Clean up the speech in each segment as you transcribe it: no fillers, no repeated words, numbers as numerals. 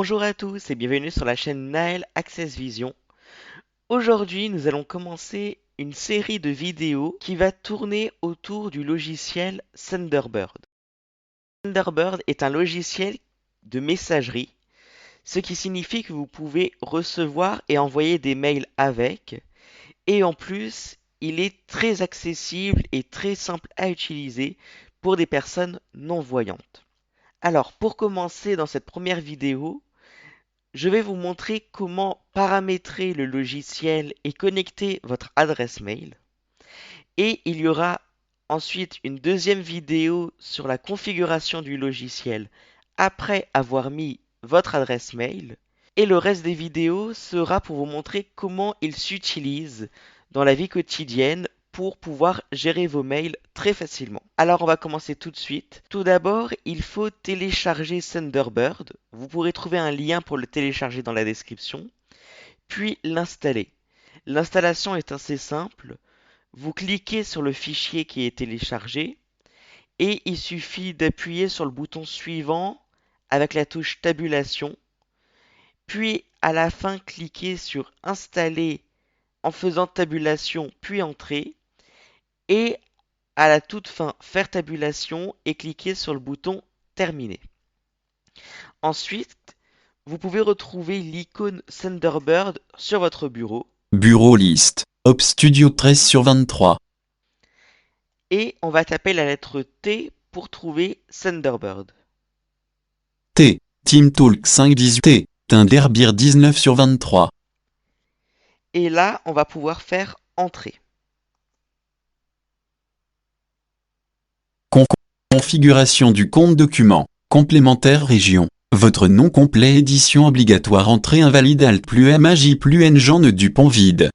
Bonjour à tous et bienvenue sur la chaîne Naël Access Vision. Aujourd'hui, nous allons commencer une série de vidéos qui va tourner autour du logiciel Thunderbird. Thunderbird est un logiciel de messagerie, ce qui signifie que vous pouvez recevoir et envoyer des mails avec, et en plus, il est très accessible et très simple à utiliser pour des personnes non-voyantes. Alors, pour commencer dans cette première vidéo, je vais vous montrer comment paramétrer le logiciel et connecter votre adresse mail. Et il y aura ensuite une deuxième vidéo sur la configuration du logiciel après avoir mis votre adresse mail. Et le reste des vidéos sera pour vous montrer comment il s'utilise dans la vie quotidienne pour pouvoir gérer vos mails très facilement. Alors on va commencer tout de suite. Tout d'abord, il faut télécharger Thunderbird. Vous pourrez trouver un lien pour le télécharger dans la description, puis l'installer. L'installation est assez simple. Vous cliquez sur le fichier qui est téléchargé et il suffit d'appuyer sur le bouton suivant avec la touche tabulation, puis à la fin cliquez sur installer en faisant tabulation puis entrée, et à la toute fin faire tabulation et cliquer sur le bouton terminer. Ensuite, vous pouvez retrouver l'icône Thunderbird sur votre bureau Bureau liste. Hop Studio 13/23. et on va taper la lettre T pour trouver Thunderbird. T. TeamTalk 5/18. T. Thunderbird 19/23. Et là, on va pouvoir faire entrer. Con- Configuration du compte document. Complémentaire région. Votre nom complet édition obligatoire entrée invalide Alt plus MAJ plus N Jean Dupont vide.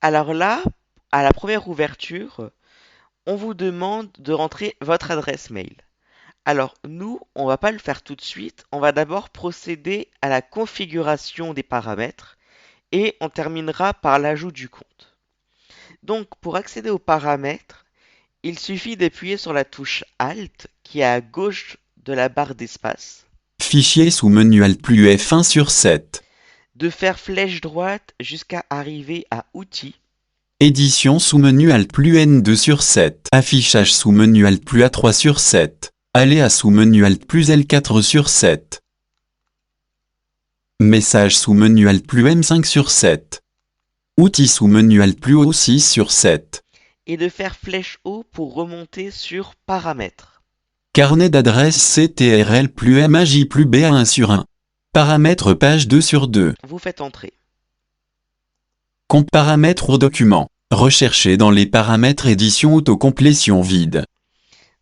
Alors là, à la première ouverture, on vous demande de rentrer votre adresse mail. Alors nous, on va pas le faire tout de suite, on va d'abord procéder à la configuration des paramètres et on terminera par l'ajout du compte. Donc pour accéder aux paramètres, il suffit d'appuyer sur la touche Alt qui est à gauche de la barre d'espace, Fichier sous menu Alt plus F1/7. de faire flèche droite jusqu'à arriver à Outils, Édition sous menu Alt plus N2/7. Affichage sous menu Alt plus A3/7. Aléa sous menu Alt plus L4/7. Message sous menu Alt plus M5/7. Outils sous menu Alt plus O6/7. et de faire flèche haut pour remonter sur Paramètres. Carnet d'adresse CTRL plus MAJ plus BA1/1. Paramètres page 2/2. Vous faites entrer. Paramètres au document. Rechercher dans les paramètres édition autocomplétion vide.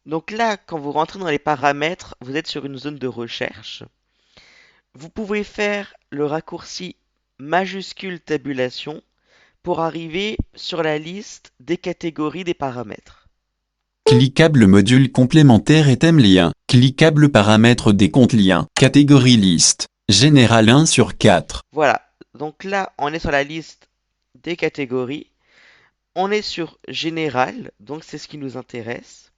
Donc là, quand vous rentrez dans les paramètres, vous êtes sur une zone de recherche. Vous pouvez faire le raccourci majuscule tabulation pour arriver sur la liste des catégories des paramètres. Cliquable module complémentaire et thème lien. Cliquable paramètres des comptes liens. Catégorie liste. Général 1/4. Voilà, donc là, on est sur la liste des catégories. On est sur Général, donc c'est ce qui nous intéresse.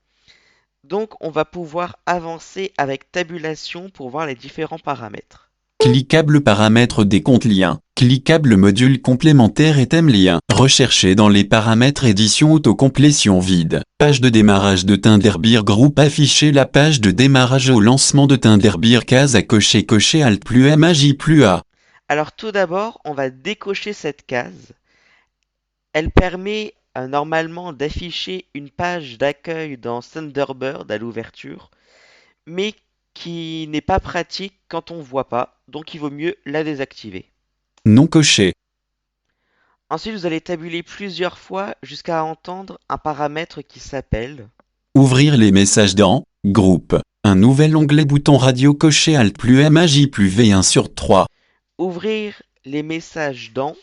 Donc on va pouvoir avancer avec tabulation pour voir les différents paramètres. Cliquable paramètres des comptes liens. Cliquable module complémentaire et thème lien. Rechercher dans les paramètres édition autocomplétion vide. Page de démarrage de Thunderbird Group. Afficher la page de démarrage au lancement de Thunderbird. Case à cocher. Cocher Alt plus MAJ plus A. Alors tout d'abord, on va décocher cette case. Elle permet normalement d'afficher une page d'accueil dans Thunderbird à l'ouverture, mais qui n'est pas pratique quand on ne voit pas, donc il vaut mieux la désactiver. Non coché. Ensuite, vous allez tabuler plusieurs fois jusqu'à entendre un paramètre qui s'appelle Ouvrir les messages dans Groupe. Un nouvel onglet bouton radio coché Alt plus MAJ plus V1/3. ouvrir les messages dans,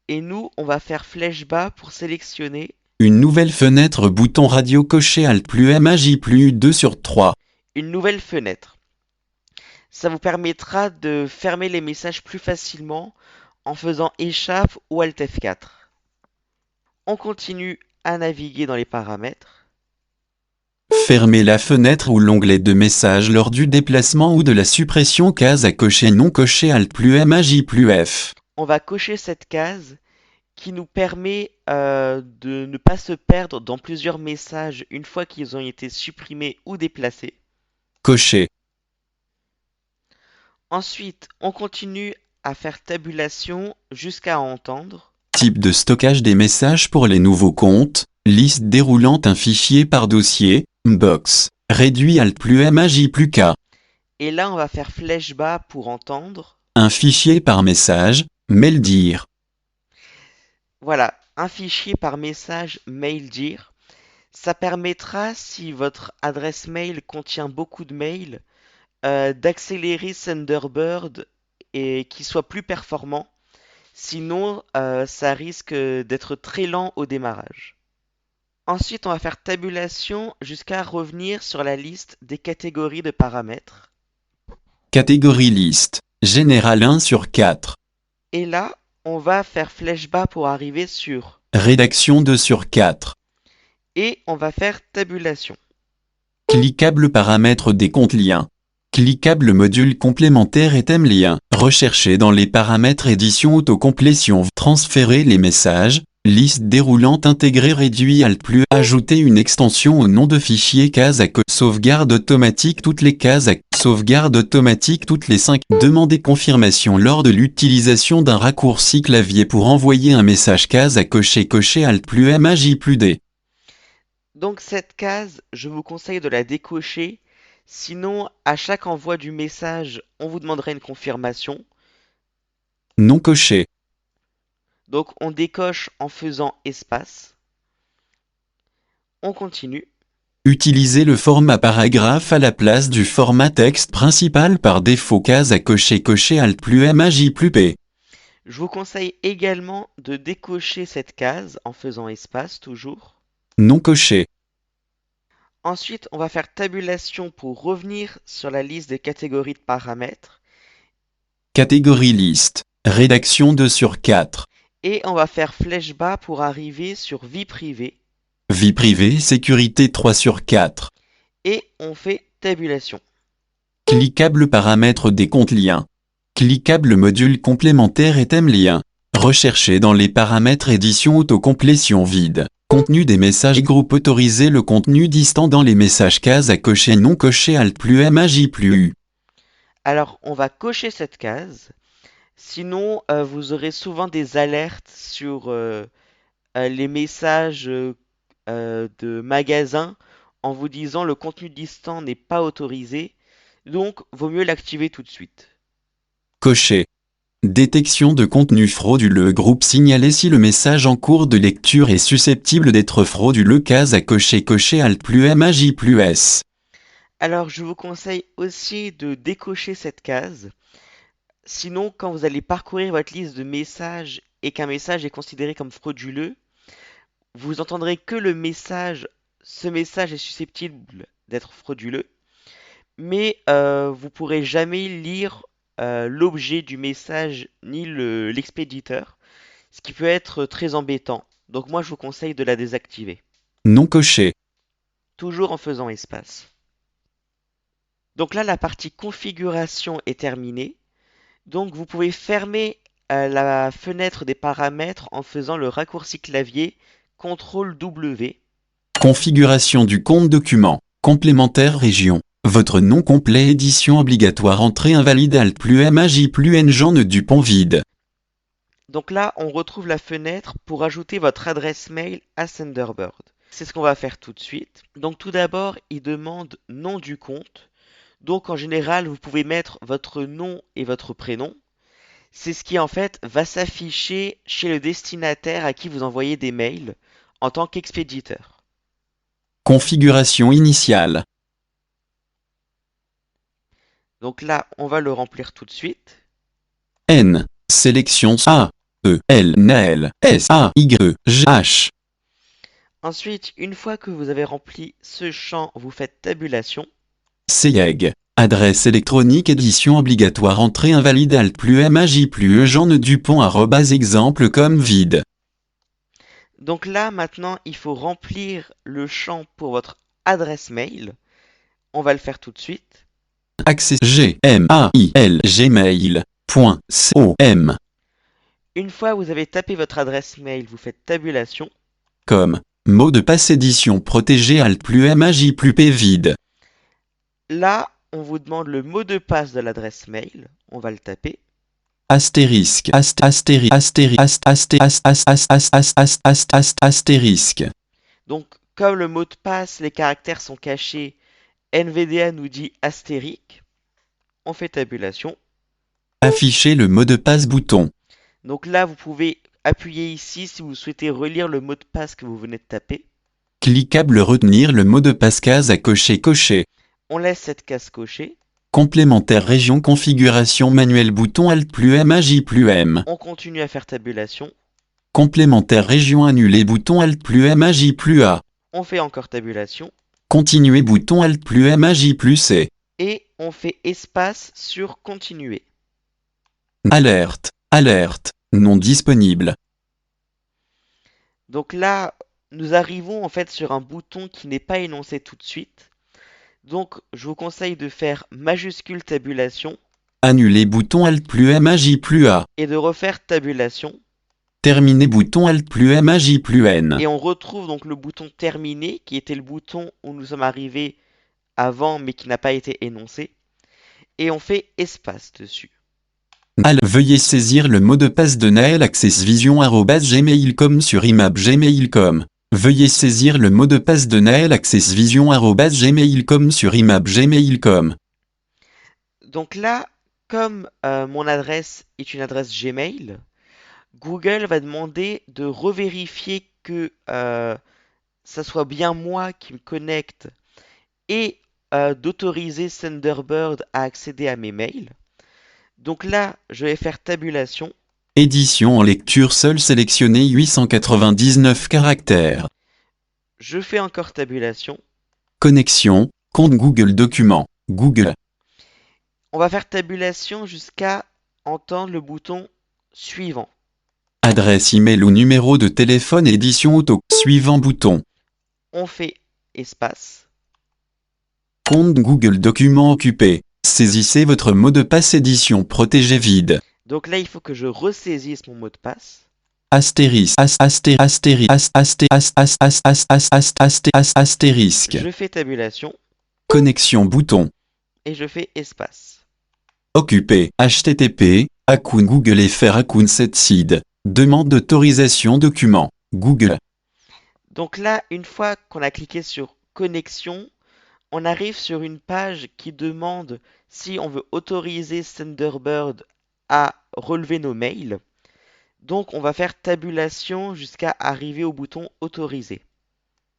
et nous, on va faire flèche bas pour sélectionner Une nouvelle fenêtre bouton radio coché Alt plus MAJ plus 2/3. une nouvelle fenêtre. Ça vous permettra de fermer les messages plus facilement en faisant échappe ou Alt F4. On continue à naviguer dans les paramètres. Fermez la fenêtre ou l'onglet de message lors du déplacement ou de la suppression. Case à cocher non coché Alt plus Maj plus F. On va cocher cette case qui nous permet de ne pas se perdre dans plusieurs messages une fois qu'ils ont été supprimés ou déplacés. Cocher. Ensuite, on continue à faire tabulation jusqu'à entendre. Type de stockage des messages pour les nouveaux comptes. Liste déroulante un fichier par dossier. Box. Réduit Alt plus Maj plus K. Et là, on va faire flèche bas pour entendre. Un fichier par message. Mail dire. Voilà, un fichier par message mail dire. Ça permettra, si votre adresse mail contient beaucoup de mails, d'accélérer Thunderbird et qu'il soit plus performant. Sinon, ça risque d'être très lent au démarrage. Ensuite, on va faire tabulation jusqu'à revenir sur la liste des catégories de paramètres. Catégorie liste. Général 1 sur 4. Et là, on va faire flèche bas pour arriver sur. Rédaction 2 sur 4. Et on va faire tabulation. Cliquable paramètres des comptes liens. Cliquable module complémentaire et thème lien. Rechercher dans les paramètres édition autocomplétion. Transférer les messages. Liste déroulante intégrée réduit Alt plus. Ajouter une extension au nom de fichier case à sauvegarde automatique toutes les cases à sauvegarde automatique toutes les 5. Demander confirmation lors de l'utilisation d'un raccourci clavier pour envoyer un message case à cocher Alt plus Maj plus D. Donc cette case, je vous conseille de la décocher. Sinon, à chaque envoi du message, on vous demanderait une confirmation. Non coché. Donc on décoche en faisant espace. On continue. Utiliser le format paragraphe à la place du format texte principal par défaut case à cocher Alt plus Maj plus P. Je vous conseille également de décocher cette case en faisant espace toujours. Non coché. Ensuite, on va faire tabulation pour revenir sur la liste des catégories de paramètres. Catégorie liste. Rédaction 2 sur 4. Et on va faire flèche bas pour arriver sur vie privée. Vie privée sécurité 3 sur 4. Et on fait tabulation. Cliquable paramètres des comptes liens. Cliquable module complémentaire et thème lien. Rechercher dans les paramètres édition autocomplétion vide. Contenu des messages groupe autoriser le contenu distant dans les messages cases à cocher non coché Alt plus Maj plus U. Alors, on va cocher cette case. Sinon, vous aurez souvent des alertes sur les messages de magasins en vous disant le contenu distant n'est pas autorisé. Donc, vaut mieux l'activer tout de suite. Cocher. Détection de contenu frauduleux groupe signalé si le message en cours de lecture est susceptible d'être frauduleux case à cocher Alt plus Maj plus S. Alors, je vous conseille aussi de décocher cette case. Sinon, quand vous allez parcourir votre liste de messages et qu'un message est considéré comme frauduleux, vous entendrez que le message, ce message est susceptible d'être frauduleux, mais vous pourrez jamais lire l'objet du message ni l'expéditeur, ce qui peut être très embêtant. Donc moi, je vous conseille de la désactiver. Non coché. Toujours en faisant espace. Donc là, la partie configuration est terminée. Donc vous pouvez fermer la fenêtre des paramètres en faisant le raccourci clavier CTRL W. Configuration du compte document. Complémentaire région. Votre nom complet édition obligatoire entrée invalide Alt plus Maj plus N Jean Dupont vide. Donc là, on retrouve la fenêtre pour ajouter votre adresse mail à Thunderbird. C'est ce qu'on va faire tout de suite. Donc tout d'abord, il demande nom du compte. Donc en général, vous pouvez mettre votre nom et votre prénom. C'est ce qui en fait va s'afficher chez le destinataire à qui vous envoyez des mails en tant qu'expéditeur. Configuration initiale. Donc là, on va le remplir tout de suite. N. Sélection A. E. L. Naël. S. A. Y. G. H. Ensuite, une fois que vous avez rempli ce champ, vous faites tabulation. CIEG. Adresse électronique édition obligatoire entrée invalide Alt plus Maj plus Jean Dupont exemple comme vide. Donc là, maintenant, il faut remplir le champ pour votre adresse mail. On va le faire tout de suite. Access gmail.com. Une fois vous avez tapé votre adresse mail, vous faites tabulation. Comme mot de passe édition protégé Alt plus MAJ plus P vide. Là, on vous demande le mot de passe de l'adresse mail. On va le taper. Astérisque astérisque. Donc, comme le mot de passe, les caractères sont cachés, NVDA nous dit astérisque. On fait tabulation. Afficher le mot de passe bouton. Donc là, vous pouvez appuyer ici si vous souhaitez relire le mot de passe que vous venez de taper. Cliquable retenir le mot de passe case à cocher. On laisse cette case cochée. Complémentaire région configuration manuelle bouton Alt plus MAJ plus M. On continue à faire tabulation. Complémentaire région annulée bouton Alt plus MAJ plus A. On fait encore tabulation. Continuer bouton Alt plus MAJ plus C. Et on fait espace sur continuer. Alerte, non disponible. Donc là, nous arrivons en fait sur un bouton qui n'est pas énoncé tout de suite. Donc, je vous conseille de faire majuscule tabulation. Annuler bouton Alt plus MAJ plus A. Et de refaire tabulation. Terminer bouton Alt plus MAJ plus N. Et on retrouve donc le bouton terminer, qui était le bouton où nous sommes arrivés avant, mais qui n'a pas été énoncé. Et on fait espace dessus. Veuillez saisir le mot de passe de Naël accessvision@gmail.com sur imapgmail.com. Veuillez saisir le mot de passe de Naël accessvision@gmail.com sur imapgmail.com. Donc là, comme mon adresse est une adresse Gmail, Google va demander de revérifier que ça soit bien moi qui me connecte et d'autoriser Thunderbird à accéder à mes mails. Donc là, je vais faire tabulation. Édition en lecture seule sélectionnée 899 caractères. Je fais encore tabulation. Connexion, compte Google Documents, Google. On va faire tabulation jusqu'à entendre le bouton suivant. Adresse email ou numéro de téléphone édition auto. Suivant bouton. On fait espace. Compte Google Documents occupé. Saisissez votre mot de passe édition protégé vide. Donc là, il faut que je ressaisisse mon mot de passe. Astérisque. Astérisque. Je fais tabulation. Connexion bouton. Et je fais espace. Occupé. HTTP. Account Google FR Account setseed. Demande d'autorisation document. Google. Donc là, une fois qu'on a cliqué sur connexion, on arrive sur une page qui demande si on veut autoriser Thunderbird à relever nos mails. Donc on va faire tabulation jusqu'à arriver au bouton autoriser.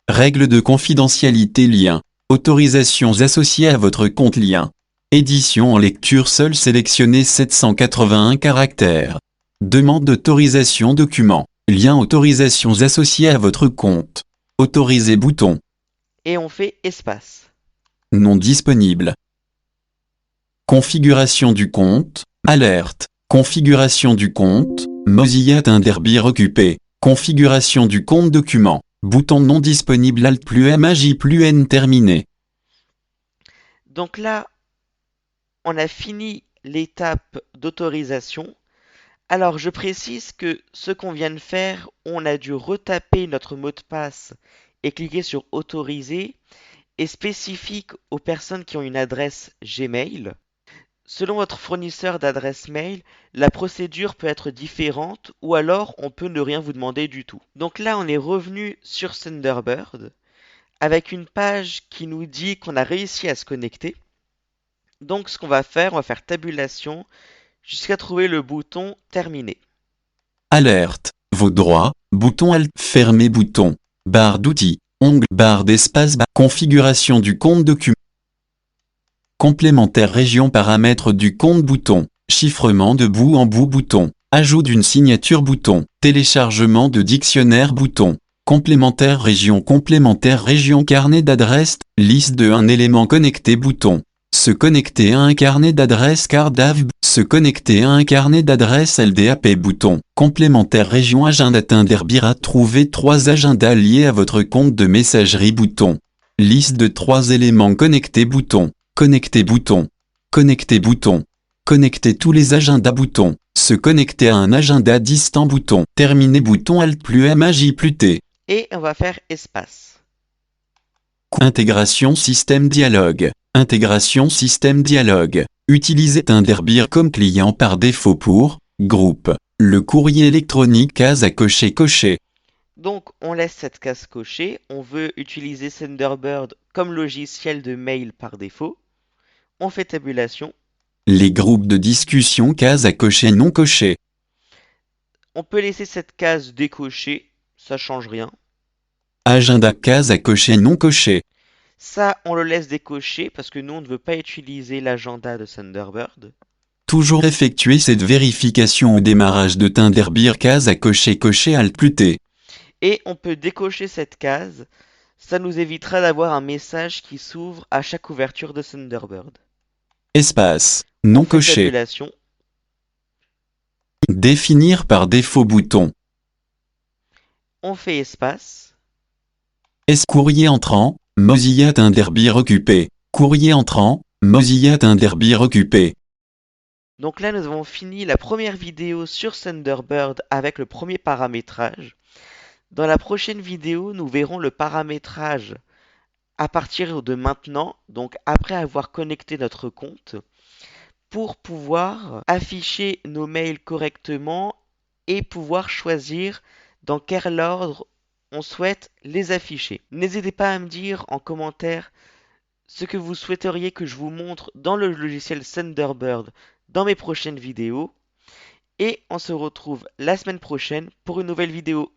Règles de confidentialité lien. Autorisations associées à votre compte lien. Édition en lecture seule sélectionnée 781 caractères. Demande d'autorisation document. Lien autorisations associées à votre compte. Autoriser bouton. Et on fait espace. Non disponible. Configuration du compte. Alerte. Configuration du compte. Mozilla Thunderbird occupé. Configuration du compte document. Bouton non disponible Alt plus MAJ plus N terminé. Donc là, on a fini l'étape d'autorisation. Alors je précise que ce qu'on vient de faire, on a dû retaper notre mot de passe et cliquer sur autoriser, est spécifique aux personnes qui ont une adresse Gmail. Selon votre fournisseur d'adresse mail, la procédure peut être différente ou alors on peut ne rien vous demander du tout. Donc là, on est revenu sur Thunderbird avec une page qui nous dit qu'on a réussi à se connecter. Donc ce qu'on va faire, on va faire tabulation jusqu'à trouver le bouton terminer. Alerte. Vos droits. Bouton Alt. Fermer bouton. Barre d'outils. Ongle. Barre d'espace. Configuration du compte document. Complémentaire région paramètres du compte bouton. Chiffrement de bout en bout bouton. Ajout d'une signature bouton. Téléchargement de dictionnaire bouton. Complémentaire région carnet d'adresse. Liste de un élément connecté bouton. Se connecter à un carnet d'adresse CardAV. Se connecter à un carnet d'adresse LDAP bouton. Complémentaire région agenda Thunderbird. Trouver 3 agendas liés à votre compte de messagerie bouton. Liste de 3 éléments connectés bouton. Connecter bouton. Connecter bouton. Connecter tous les agendas bouton. Se connecter à un agenda distant bouton. Terminer bouton Alt plus M A J plus T. Et on va faire espace. Intégration système dialogue. Intégration système dialogue. Utiliser Thunderbird comme client par défaut pour groupe. Le courrier électronique case à cocher cocher. Donc on laisse cette case cochée. On veut utiliser Thunderbird comme logiciel de mail par défaut. On fait tabulation. Les groupes de discussion case à cocher non coché. On peut laisser cette case décochée, ça change rien. Agenda case à cocher non coché. Ça, on le laisse décocher parce que nous, on ne veut pas utiliser l'agenda de Thunderbird. Toujours effectuer cette vérification au démarrage de Thunderbird case à cocher cocher Alt plus T. Et on peut décocher cette case. Ça nous évitera d'avoir un message qui s'ouvre à chaque ouverture de Thunderbird. Espace. Non On fait coché. tabulation. Définir par défaut bouton. On fait espace. Courrier entrant, Mozilla Thunderbird occupé. Courrier entrant, Mozilla Thunderbird occupé. Donc là, nous avons fini la première vidéo sur Thunderbird avec le premier paramétrage. Dans la prochaine vidéo, nous verrons le paramétrage à partir de maintenant, donc après avoir connecté notre compte, pour pouvoir afficher nos mails correctement et pouvoir choisir dans quel ordre on souhaite les afficher. N'hésitez pas à me dire en commentaire ce que vous souhaiteriez que je vous montre dans le logiciel Thunderbird dans mes prochaines vidéos. Et on se retrouve la semaine prochaine pour une nouvelle vidéo.